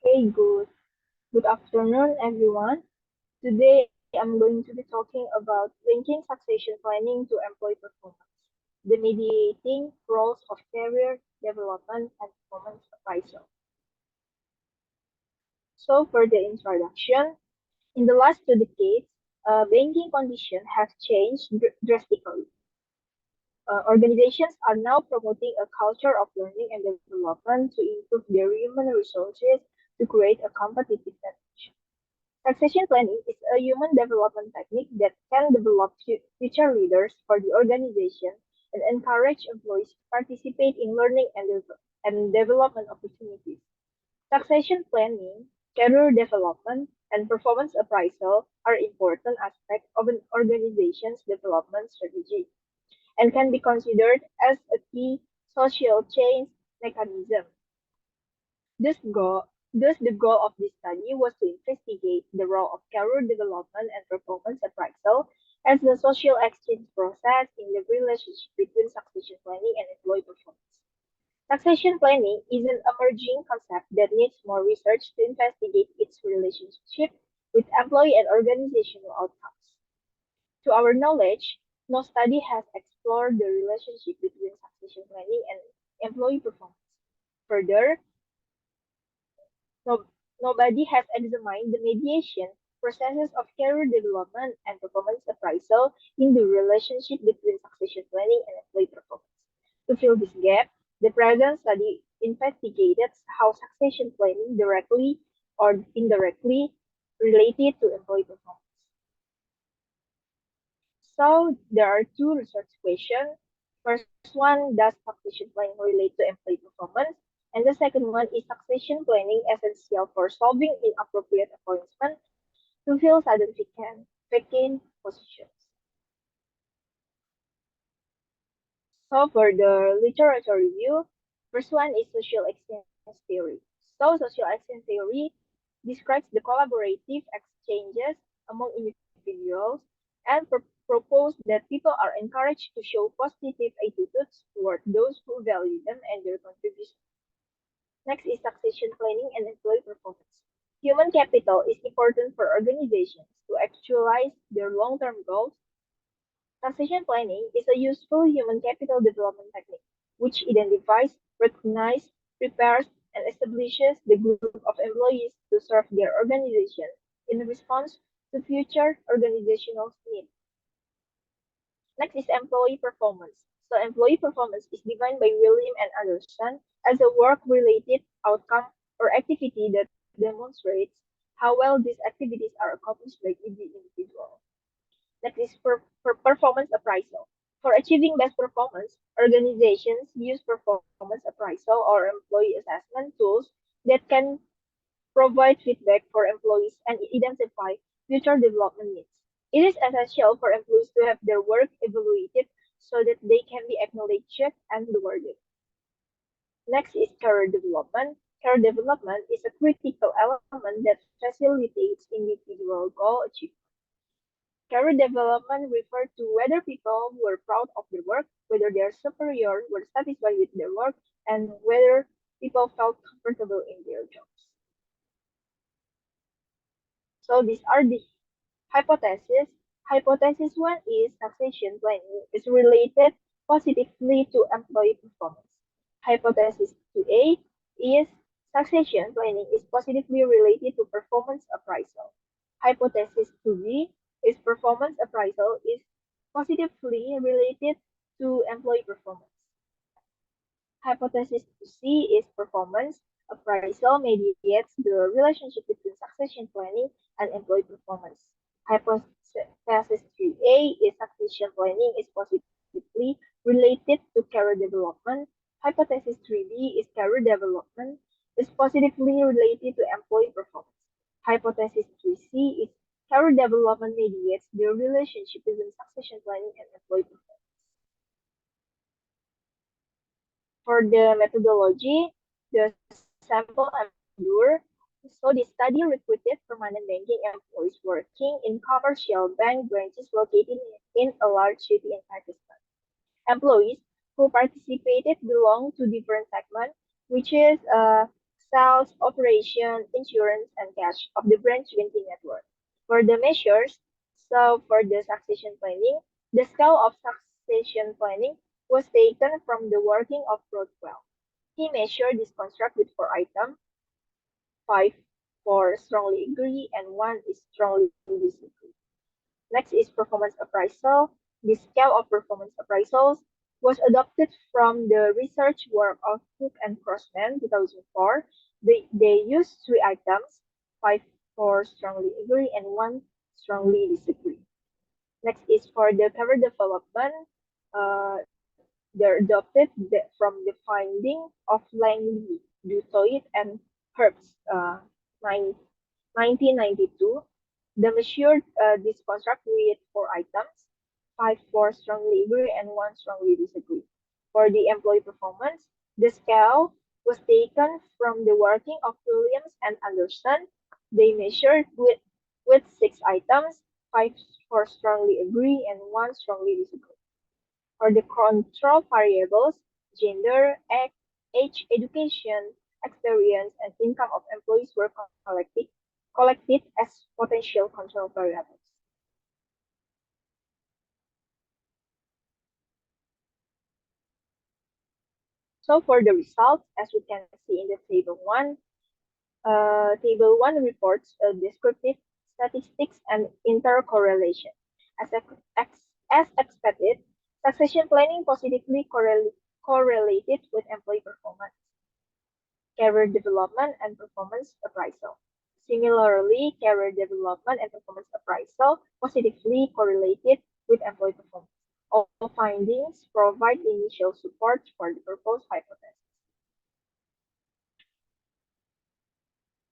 Hey, good afternoon, everyone. Today I'm going to be talking about linking succession planning to employee performance, the mediating roles of career development and performance appraisal. So, for the introduction, in the last 2 decades, banking conditions have changed drastically. Organizations are now promoting a culture of learning and development to improve their human resources to create a competitive advantage. Succession planning is a human development technique that can develop future leaders for the organization and encourage employees to participate in learning and development opportunities. Succession planning, career development, and performance appraisal are important aspects of an organization's development strategy and can be considered as a key social change mechanism. Thus, the goal of this study was to investigate the role of career development and performance appraisal as the social exchange process in the relationship between succession planning and employee performance. Succession planning is an emerging concept that needs more research to investigate its relationship with employee and organizational outcomes. To our knowledge, no study has explored the relationship between succession planning and employee performance. Further, no, nobody has examined the mediation processes of career development and performance appraisal in the relationship between succession planning and employee performance. To fill this gap, the present study investigated how succession planning directly or indirectly related to employee performance. So there are two research questions. First one, does succession planning relate to employee performance? And the second one, is succession planning essential for solving inappropriate appointment to fill sudden vacant positions? So for the literature review, first one is social exchange theory. So social exchange theory describes the collaborative exchanges among individuals and propose that people are encouraged to show positive attitudes toward those who value them and their contributions. Next is succession planning and employee performance. Human capital is important for organizations to actualize their long-term goals. Succession planning is a useful human capital development technique which identifies, recognizes, prepares, and establishes the group of employees to serve their organization in response to future organizational needs. Next is employee performance. So employee performance is defined by William and Anderson as a work-related outcome or activity that demonstrates how well these activities are accomplished by the individual. Next is performance appraisal. For achieving best performance, organizations use performance appraisal or employee assessment tools that can provide feedback for employees and identify future development needs. It is essential for employees to have their work evaluated so that they can be acknowledged and rewarded. Next is career development. Career development is a critical element that facilitates individual goal achievement. Career development refers to whether people were proud of their work, whether their superiors were satisfied with their work, and whether people felt comfortable in their jobs. So these are the hypotheses. Hypothesis one is succession planning is related positively to employee performance. Hypothesis 2A is succession planning is positively related to performance appraisal. Hypothesis 2B is performance appraisal is positively related to employee performance. Hypothesis 2C is performance appraisal mediates the relationship between succession planning and employee performance. Hypothesis 3A is succession planning is positively related to career development. Hypothesis 3B is career development is positively related to employee performance. Hypothesis 3C is career development mediates the relationship between succession planning and employee performance. For the methodology, the sample endure. So the study recruited permanent banking employees working in commercial bank branches located in a large city in Pakistan. Employees who participated belong to different segments, which is sales, operation, insurance, and cash of the branch banking network. For the measures, so for the succession planning, the scale of succession planning was taken from the working of Broadwell. He measured this construct with four items, five for strongly agree and one is strongly disagree. Next is performance appraisal. The scale of performance appraisals was adopted from the research work of Cook and Crossman 2004. They used three items, five for strongly agree and one strongly disagree. Next is for the career development. Uh, they're adopted from the finding of Langley, Dutoit, and Herbst, 1992. The measured this construct with four items, five for strongly agree and one strongly disagree. For the employee performance, the scale was taken from the working of Williams and Anderson. They measured with six items, five for strongly agree and one strongly disagree. For the control variables, gender, age, education, experience, and income of employees were collected as potential control variables. So for the results, as we can see in the table 1 reports descriptive statistics and intercorrelation. As, as expected, succession planning positively correlated with employee performance, career development, and performance appraisal. Similarly, career development and performance appraisal positively correlated with employee performance. All findings provide initial support for the proposed hypothesis.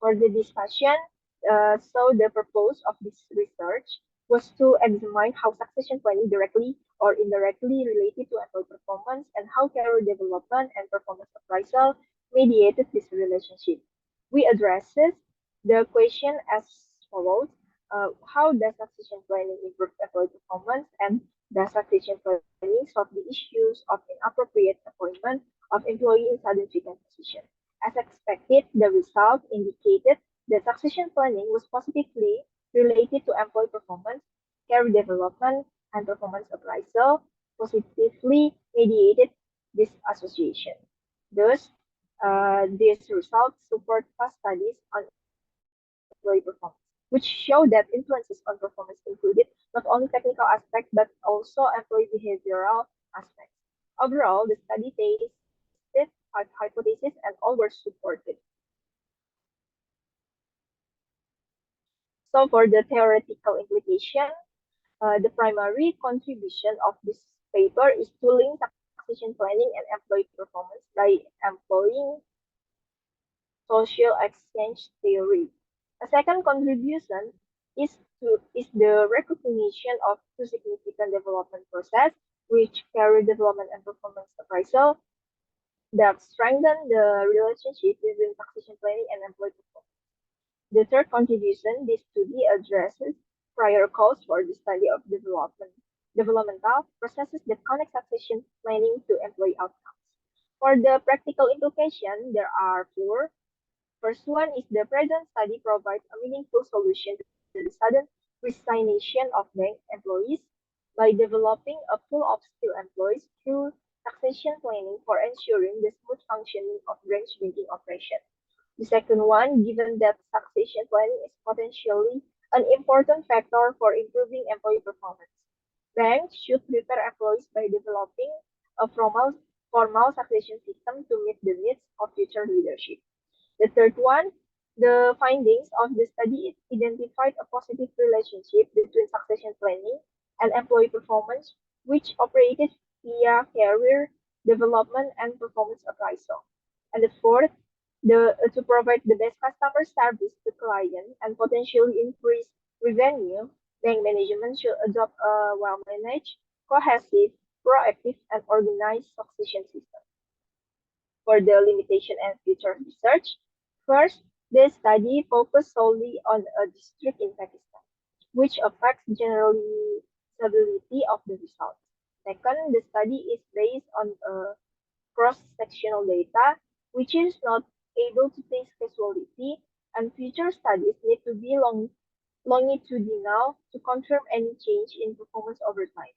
For the discussion, so the purpose of this research was to examine how succession planning directly or indirectly related to employee performance and how career development and performance appraisal mediated this relationship. We addressed the question as follows. How does succession planning improve employee performance and does succession planning solve the issues of inappropriate appointment of employee in sudden vacant position? As expected, the result indicated that succession planning was positively related to employee performance, career development, and performance appraisal, positively mediated this association. Thus, these results support past studies on employee performance, which show that influences on performance included not only technical aspects but also employee behavioral aspects. Overall, the study tested five hypotheses and all were supported. So for the theoretical implication, the primary contribution of this paper is to link succession planning and employee performance by employing social exchange theory. A second contribution is the recognition of two significant development process, which career development and performance appraisal, that strengthen the relationship between succession planning and employee performance. The third contribution, this study addresses prior calls for the study of developmental processes that connect succession planning to employee outcomes. For the practical implication, there are four. First one is the present study provides a meaningful solution to the sudden resignation of bank employees by developing a pool of skilled employees through succession planning for ensuring the smooth functioning of branch banking operation. The second one, given that succession planning is potentially an important factor for improving employee performance, banks should prepare employees by developing a formal succession system to meet the needs of future leadership. The third one, the findings of the study identified a positive relationship between succession planning and employee performance, which operated via career development and performance appraisal. And the fourth, to provide the best customer service to clients and potentially increase revenue, bank management should adopt a well-managed, cohesive, proactive, and organized succession system. For the limitation and future research, first, the study focused solely on a district in Pakistan, which affects generally stability of the results. Second, the study is based on cross-sectional data, which is not able to test causality, and future studies need to be longitudinal to confirm any change in performance over time.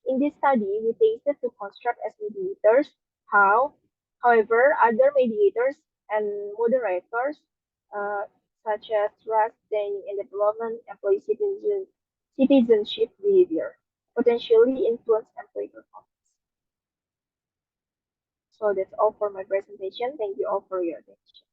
In this study, we tested to construct as mediators how, however, other mediators and moderators, uh, such as trust, training, and development, employee citizenship behavior, potentially influence employee performance. So that's all for my presentation. Thank you all for your attention.